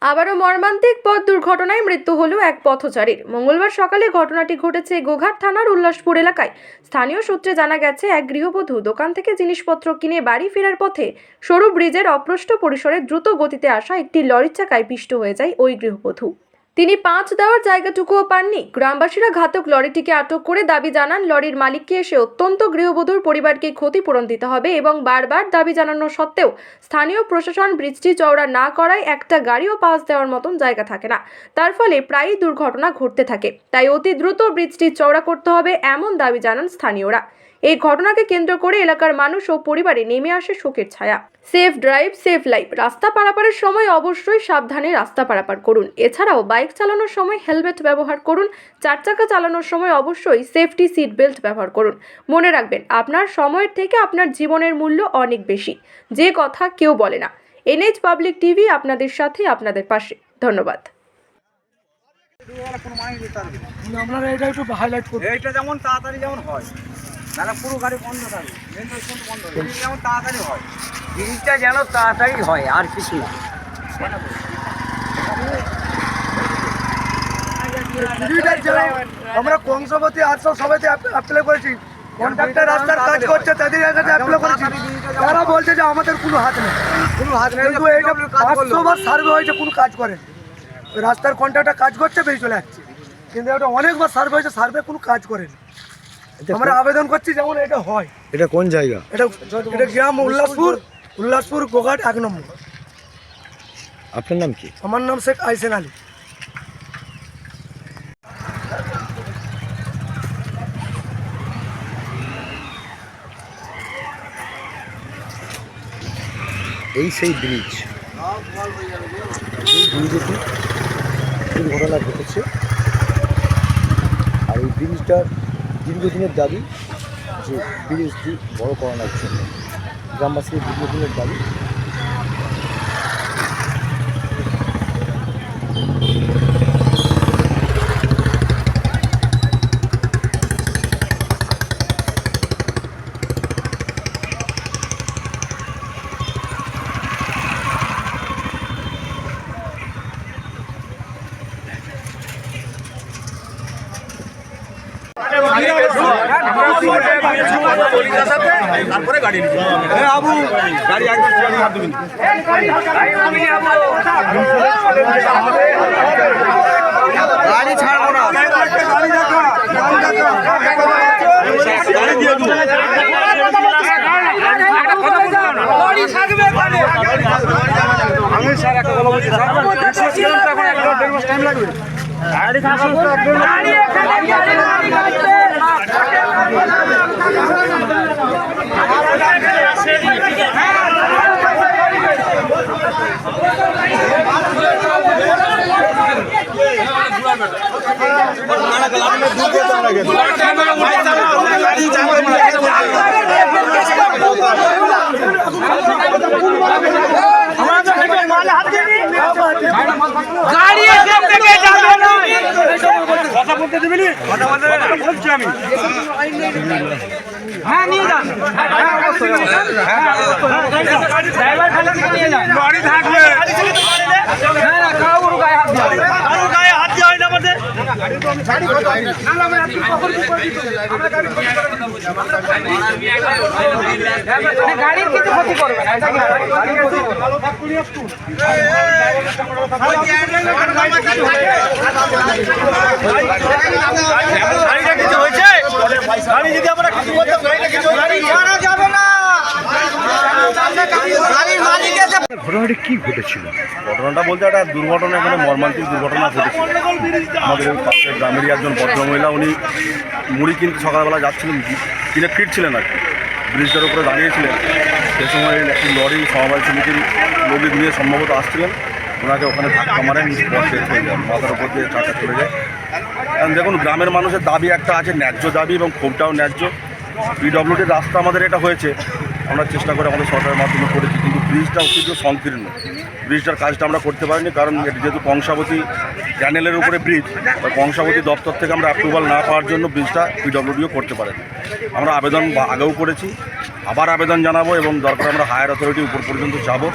আবারও মর্মান্তিক পথ দুর্ঘটনায় মৃত্যু হলো এক পথচারীর। মঙ্গলবার সকালে ঘটনাটি ঘটেছে গোঘাট থানার উল্লাসপুর এলাকায়। স্থানীয় সূত্রে জানা গেছে, এক গৃহবধূ দোকান থেকে জিনিসপত্র কিনে বাড়ি ফেরার পথে সরু ব্রিজের অপ্রষ্ট পরিসরে দ্রুত গতিতে আসা একটি লরির চাকায় পিষ্ট হয়ে যায় ওই গৃহবধূ। তিনি পাঁচ দেওয়ার জায়গাটুকুও পাননি। গ্রামবাসীরা ঘাতক লরিটিকে আটক করে দাবি জানান, লরির মালিককে এসে অত্যন্ত গৃহবধূর পরিবারকে ক্ষতিপূরণ দিতে হবে এবং বারবার দাবি জানানো সত্ত্বেও স্থানীয় প্রশাসন ব্রিজটি চওড়া না করায় একটা গাড়িও পাস দেওয়ার মতন জায়গা থাকে না। তার ফলে প্রায়ই দুর্ঘটনা ঘটতে থাকে। তাই অতি দ্রুত ব্রিজটি চওড়া করতে হবে এমন দাবি জানান স্থানীয়রা। এই ঘটনাকে কেন্দ্র করে এলাকার মানুষ ও পরিবারে নেমে আসে শোকের ছায়া। Safe drive safe life. রাস্তা পারাপারের সময় অবশ্যই সাবধানে রাস্তা পারাপার করুন। এছাড়াও বাইক চালানোর সময় হেলমেট ব্যবহার করুন। চার চাকা চালানোর সময় অবশ্যই সেফটি সিট বেল্ট ব্যবহার করুন। মনে রাখবেন, আপনার সময়ের থেকে আপনার জীবনের মূল্য অনেক বেশি, যে কথা কেউ বলে না। এনএইচ পাবলিক টিভি আপনাদের সাথে, আপনাদের পাশে। ধন্যবাদ। আপনারা এটা একটু হাইলাইট করুন। এইটা যেমন তাড়াতাড়ি যেমন হয়, তাহলে পুরো গাড়ি বন্ধ থাকে, বন্ধ যেমন তাড়াতাড়ি হয়, জিনিসটা যেন তাড়াতাড়ি হয়, আর কিছু না। আমরা কংসবতী 800 সবাইতে অ্যাপ্লাই করেছি। কন্ট্রাক্টর রাস্তার কাজ করছে, তাদের কাছে অ্যাপ্লাই করেছি। তারা বলছে যে আমাদের কোনো হাত নেই, কোনো হাত নেই। কিন্তু এইটা 500 বার সার্ভে হয়েছে, কোনো কাজ করেন। রাস্তার কন্ট্রাক্টর কাজ করছে, বেরিয়ে চলে যাচ্ছে। কিন্তু এটা অনেকবার সার্ভে হয়েছে, সার্ভে কোনো কাজ করেন। আমরা আবেদন করছি যেমন এটা হয়। এটা কোন জায়গা? এটা গ্রাম উল্লাসপুর গোঘাট 1 নম্বর। আপনার নাম কি? আমার নাম শেখ আইসেন আলী। এই সেই ব্রিজ, এই ব্রিজেতে দুর্ঘটনা ঘটেছে। আর এই ব্রিজটার দীর্ঘদিনের দাবি যে ব্রিজটি বড় করানোর জন্য গ্রামবাসীর দীর্ঘদিনের দাবি। তারপরে গাড়ি আবু গাড়ি একদম গাড়ি ছাড়বো না, গাড়ি দিয়ে দেবো। আমি স্যার একটা কথা বলছি, টাইম লাগবে। গাড়ি এখান থেকে যাবে না, কথা বলতে দিবি না, কথা বলতে বলছি আমি। হ্যাঁ নিয়ে যান, ড্রাইভার খালি নিয়ে যান, গাড়ি থাকবে। হ্যাঁ না, কারোর গায়ে হাত দেওয়া, কারোর গায়ে হাত দেওয়া হয় না আমাদের। গাড়ির কিছু ক্ষতি করবে না, গাড়িটা কিছু হয়েছে, গাড়ি যদি আমরা কিছু বলতাম, গাড়িটা কিছু মারা যাবে না। ঘটনাটি কি ঘটেছিল? ঘটনাটা বলতে একটা দুর্ঘটনা, এখানে মর্মান্তিক দুর্ঘটনা ঘটেছিল। আমাদের ওই পাশে গ্রামেরই একজন ভদ্রমহিলা, উনি মুড়ি কিনতে সকালবেলা যাচ্ছিলেন, কিনে ফিরছিলেন আর কি। ব্রিজটার উপরে দাঁড়িয়েছিলেন। সে সময় একটি লরি সমবায় সমিতির লোক নিয়ে সম্ভবত আসছিলেন, ওনাকে ওখানে ধাক্কা মারেন, স্পট ডেথ হয়ে যায়, মাথার উপর দিয়ে চাকা চলে যায়। কারণ দেখুন, গ্রামের মানুষের দাবি একটা আছে, ন্যায্য দাবি, এবং ক্ষোভটাও ন্যায্য। পিডব্লিউডির রাস্তা আমাদের এটা হয়েছে, আমরা চেষ্টা করে আমাদের সরকারের মাধ্যমে করেছি, কিন্তু ব্রিজটা অত্যন্ত সংকীর্ণ। ব্রিজটার কাজটা আমরা করতে পারিনি, কারণ এটি যেহেতু কংসাবতী ক্যানেলের উপরে ব্রিজ, কংসাবতী দপ্তর থেকে আমরা অ্যাপ্রুভাল না পাওয়ার জন্য ব্রিজটা পিডব্লিউডিও করতে পারেনি। আমরা আবেদন আগেও করেছি, আবার আবেদন জানাবো এবং দরকার আমরা হায়ার অথরিটি উপর পর্যন্ত যাবো,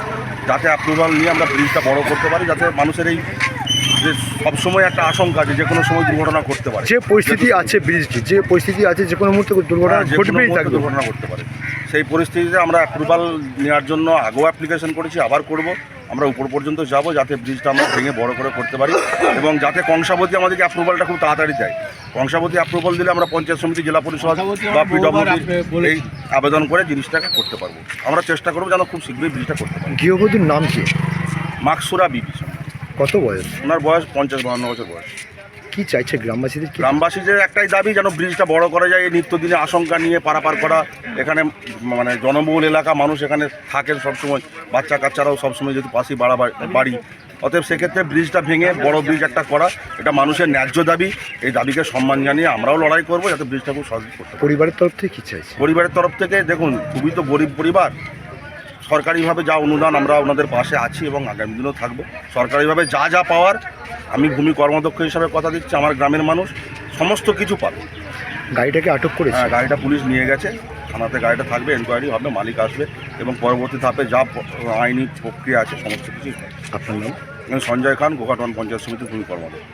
যাতে অ্যাপ্রুভাল নিয়ে আমরা ব্রিজটা বড় করতে পারি, যাতে মানুষের এই যে সবসময় একটা আশঙ্কা যে কোনো সময় দুর্ঘটনা করতে পারে, যে পরিস্থিতি আছে ব্রিজটি, যে পরিস্থিতি আছে যে কোনো মুহূর্তে দুর্ঘটনা যে কোনো ঘটবেই মুহূর্তে থাকবে। দুর্ঘটনা করতে পারে। সেই পরিস্থিতিতে আমরা অ্যাপ্রুভাল নেওয়ার জন্য আগেও অ্যাপ্লিকেশন করেছি, আবার করব। আমরা উপর পর্যন্ত যাব, যাতে ব্রিজটা আমরা ভেঙে বড় করে করতে পারি এবং যাতে কংসাবতী আমাদেরকে অ্যাপ্রুভালটা খুব তাড়াতাড়ি দেয়। কংসাবতী অ্যাপ্রুভাল দিলে আমরা পঞ্চায়েত সমিতি, জেলা পরিষদ বা পিডব্লিউডি এই আবেদন করে জিনিসটাকে করতে পারবো। আমরা চেষ্টা করবো যেন খুব শীঘ্রই ব্রিজটা করতে পারি। গৃহবধূর নাম কি? মাকসুরা বিবি, কত বয়স? ওনার বয়স 50-52 বছর বয়স। কি চাইছে গ্রামবাসীদের? কি গ্রামবাসীদের একটাই দাবি, যেন ব্রিজটা বড় করা যায়। এই নিত্যদিনে আশঙ্কা নিয়ে পারাপার করা, এখানে মানে জনবহুল এলাকা, মানুষ এখানে থাকেন সবসময়, বাচ্চা কাচ্চারাও সবসময় যেহেতু পাশেই বাড়ি, অতএব সেক্ষেত্রে ব্রিজটা ভেঙে বড় ব্রিজ একটা করা, এটা মানুষের ন্যায্য দাবি। এই দাবিকে সম্মান জানিয়ে আমরাও লড়াই করবো, যাতে ব্রিজটা খুব সহজ করতে পারি। পরিবারের তরফ থেকে কি চাইছে? পরিবারের তরফ থেকে দেখুন, খুবই তো গরিব পরিবার, সরকারিভাবে যা অনুদান আমরা ওনাদের পাশে আছি এবং আগামী দিনেও থাকবো। সরকারিভাবে যা যা পাওয়ার, আমি ভূমি কর্মদক্ষ হিসাবে কথা দিচ্ছি, আমার গ্রামের মানুষ সমস্ত কিছু পাবে। গাড়িটাকে আটক করেছে? হ্যাঁ, গাড়িটা পুলিশ নিয়ে গেছে, থানাতে গাড়িটা থাকবে, এনকোয়ারি হবে, মালিক আসবে এবং পরবর্তী ধাপে যা আইনি প্রক্রিয়া আছে সমস্ত কিছুই হবে। আপনার নাম? সঞ্জয় খান, গোঘাট 1 পঞ্চায়েত সমিতির ভূমি কর্মদক্ষ।